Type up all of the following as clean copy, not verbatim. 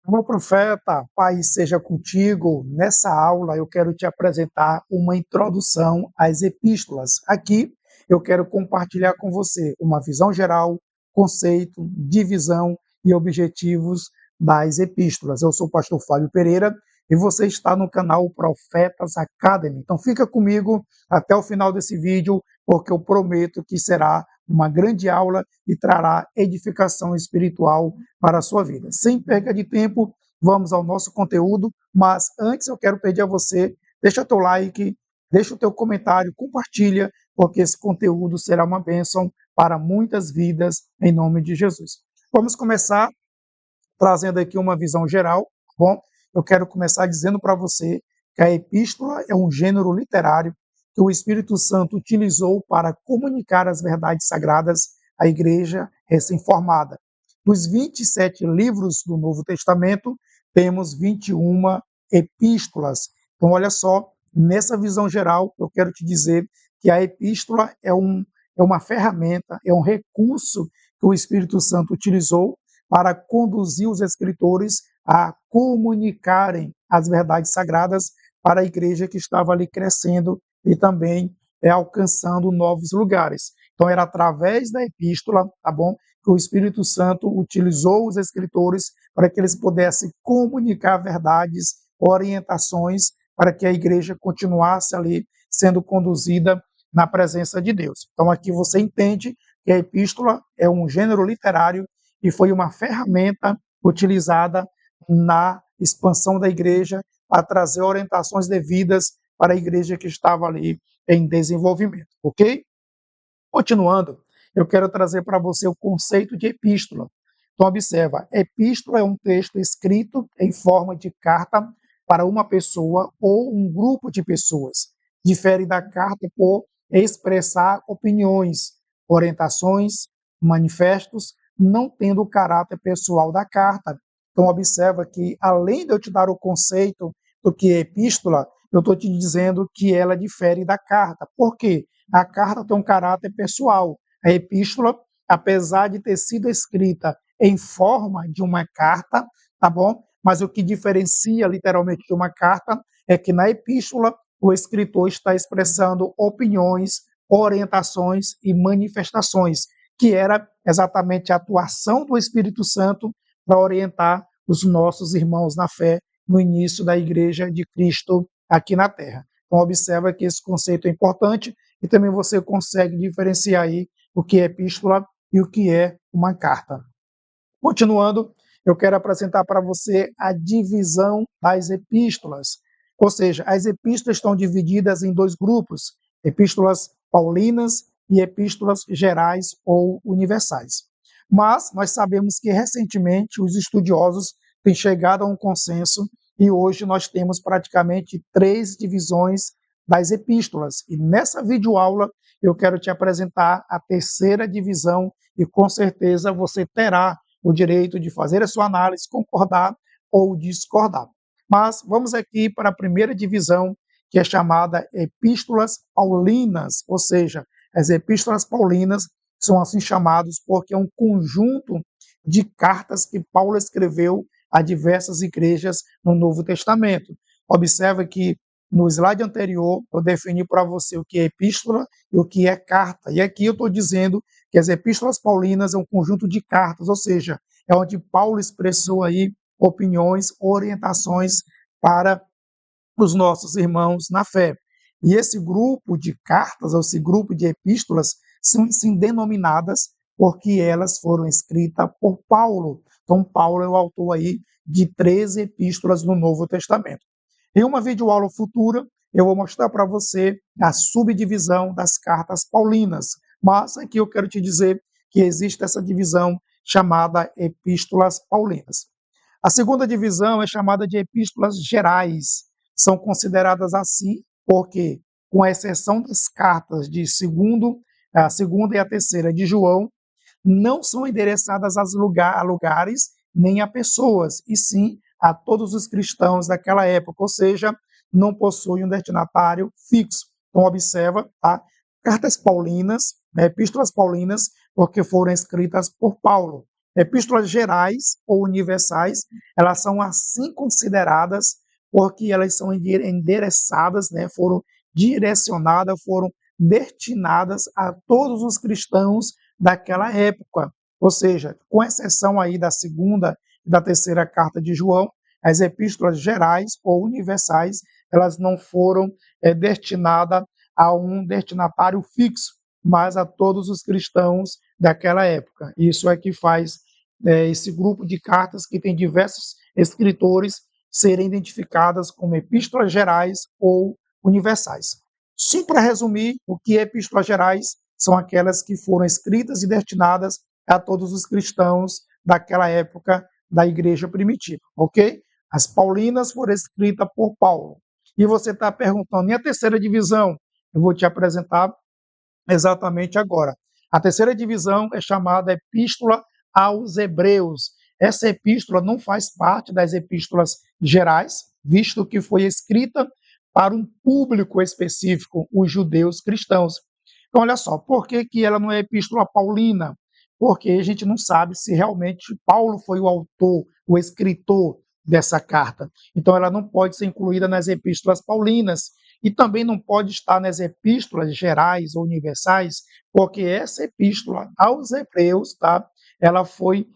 Meu profeta, paz seja contigo. Nessa aula eu quero te apresentar uma introdução às epístolas. Aqui eu quero compartilhar com você uma visão geral, conceito, divisão e objetivos das epístolas. Eu sou o pastor Fábio Pereira e você está no canal Profetas Academy. Então fica comigo até o final desse vídeo, porque eu prometo que será uma grande aula e trará edificação espiritual para a sua vida. Sem perca de tempo, vamos ao nosso conteúdo, mas antes eu quero pedir a você, deixa teu like, deixa o teu comentário, compartilha, porque esse conteúdo será uma bênção para muitas vidas, em nome de Jesus. Vamos começar trazendo aqui uma visão geral, tá bom? Eu quero começar dizendo para você que a epístola é um gênero literário que o Espírito Santo utilizou para comunicar as verdades sagradas à igreja recém-formada. Dos 27 livros do Novo Testamento, temos 21 epístolas. Então, olha só, nessa visão geral, eu quero te dizer que a epístola é uma ferramenta, é um recurso que o Espírito Santo utilizou para conduzir os escritores a comunicarem as verdades sagradas para a igreja que estava ali crescendo e também alcançando novos lugares. Então era através da epístola, tá bom, que o Espírito Santo utilizou os escritores para que eles pudessem comunicar verdades, orientações para que a igreja continuasse ali sendo conduzida na presença de Deus. Então aqui você entende que a epístola é um gênero literário e foi uma ferramenta utilizada na expansão da igreja para trazer orientações devidas para a igreja que estava ali em desenvolvimento, ok? Continuando, eu quero trazer para você o conceito de epístola. Então, observa, epístola é um texto escrito em forma de carta para uma pessoa ou um grupo de pessoas. Difere da carta por expressar opiniões, orientações, manifestos, não tendo o caráter pessoal da carta. Então, observa que, além de eu te dar o conceito do que é epístola, eu estou te dizendo que ela difere da carta. Por quê? A carta tem um caráter pessoal. A epístola, apesar de ter sido escrita em forma de uma carta, tá bom? Mas o que diferencia literalmente de uma carta é que na epístola o escritor está expressando opiniões, orientações e manifestações, que era exatamente a atuação do Espírito Santo para orientar os nossos irmãos na fé no início da Igreja de Cristo aqui na Terra. Então, observa que esse conceito é importante e também você consegue diferenciar aí o que é epístola e o que é uma carta. Continuando, eu quero apresentar para você a divisão das epístolas. Ou seja, as epístolas estão divididas em dois grupos: epístolas paulinas e epístolas gerais ou universais. Mas nós sabemos que recentemente os estudiosos têm chegado a um consenso e hoje nós temos praticamente 3 divisões das epístolas. E nessa videoaula eu quero te apresentar a terceira divisão e com certeza você terá o direito de fazer a sua análise, concordar ou discordar. Mas vamos aqui para a primeira divisão, que é chamada Epístolas Paulinas, ou seja, as Epístolas Paulinas são assim chamadas porque é um conjunto de cartas que Paulo escreveu a diversas igrejas no Novo Testamento. Observa que no slide anterior eu defini para você o que é epístola e o que é carta. E aqui eu estou dizendo que as epístolas paulinas é um conjunto de cartas, ou seja, é onde Paulo expressou aí opiniões, orientações para os nossos irmãos na fé. E esse grupo de cartas, ou esse grupo de epístolas, são assim denominadas porque elas foram escritas por Paulo. Então, Paulo é o autor aí de 13 epístolas no Novo Testamento. Em uma videoaula futura, eu vou mostrar para você a subdivisão das cartas paulinas. Mas aqui eu quero te dizer que existe essa divisão chamada epístolas paulinas. A segunda divisão é chamada de epístolas gerais. São consideradas assim porque, com exceção das cartas de a segunda e a terceira de João, não são endereçadas a lugares nem a pessoas, e sim a todos os cristãos daquela época, ou seja, não possuem um destinatário fixo. Então, observa, tá? Cartas paulinas, epístolas paulinas, porque foram escritas por Paulo. Epístolas gerais ou universais, elas são assim consideradas porque elas são endereçadas, né, foram direcionadas, foram destinadas a todos os cristãos daquela época. Ou seja, com exceção aí da segunda e da terceira carta de João, as epístolas gerais ou universais, elas não foram destinadas a um destinatário fixo, mas a todos os cristãos daquela época. Isso é que faz esse grupo de cartas que tem diversos escritores serem identificadas como epístolas gerais ou universais. Só para resumir, o que é epístolas gerais são aquelas que foram escritas e destinadas a todos os cristãos daquela época da igreja primitiva, ok? As paulinas foram escritas por Paulo. E você está perguntando, e a terceira divisão? Eu vou te apresentar exatamente agora. A terceira divisão é chamada Epístola aos Hebreus. Essa epístola não faz parte das epístolas gerais, visto que foi escrita para um público específico, os judeus cristãos. Então, olha só, por que, que ela não é epístola paulina? Porque a gente não sabe se realmente Paulo foi o autor, o escritor dessa carta. Então, ela não pode ser incluída nas epístolas paulinas e também não pode estar nas epístolas gerais ou universais, porque essa epístola aos Hebreus, tá? Ela foi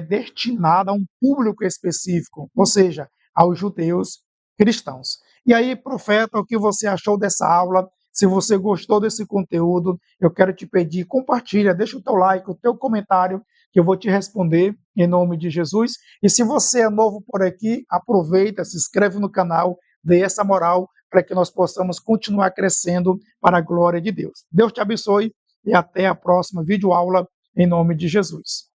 destinada a um público específico, ou seja, aos judeus cristãos. E aí, profeta, o que você achou dessa aula? Se você gostou desse conteúdo, eu quero te pedir, compartilha, deixa o teu like, o teu comentário, que eu vou te responder em nome de Jesus. E se você é novo por aqui, aproveita, se inscreve no canal, dê essa moral para que nós possamos continuar crescendo para a glória de Deus. Deus te abençoe e até a próxima videoaula em nome de Jesus.